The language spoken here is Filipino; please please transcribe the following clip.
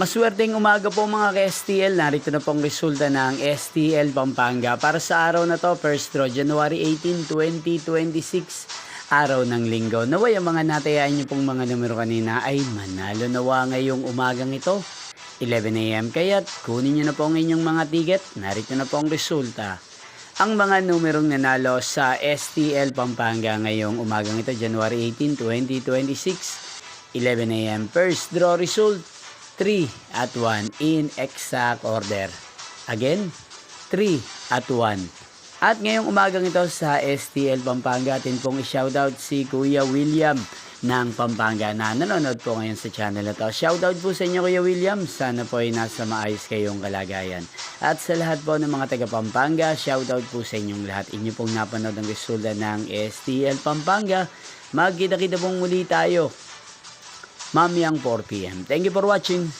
Maswerteng umaga po mga ka-STL. Narito na pong resulta ng STL Pampanga para sa araw na to, first draw, January 18, 2026, araw ng linggo. Naway ang mga natayaan nyo pong mga numero kanina ay manalo nawa ngayong umagang ito, 11 AM. Kaya't kunin nyo na po ang inyong mga ticket. Narito na po ang resulta. Ang mga numerong nanalo sa STL Pampanga ngayong umagang ito, January 18, 2026, 11 AM. First draw result, 3 at 1 in exact order. Again, 3 at 1. At ngayong umagang ito sa STL Pampanga, atin pong i-shoutout si Kuya William ng Pampanga na nanonood po ngayon sa channel na to. Shoutout po sa inyo Kuya William, sana po ay nasa maayos kayong kalagayan. At sa lahat po ng mga taga Pampanga, shoutout po sa inyong lahat. Inyo pong napanood ang resulta ng STL Pampanga. Magkita-kita pong muli tayo mamayang 4 PM. Thank you for watching.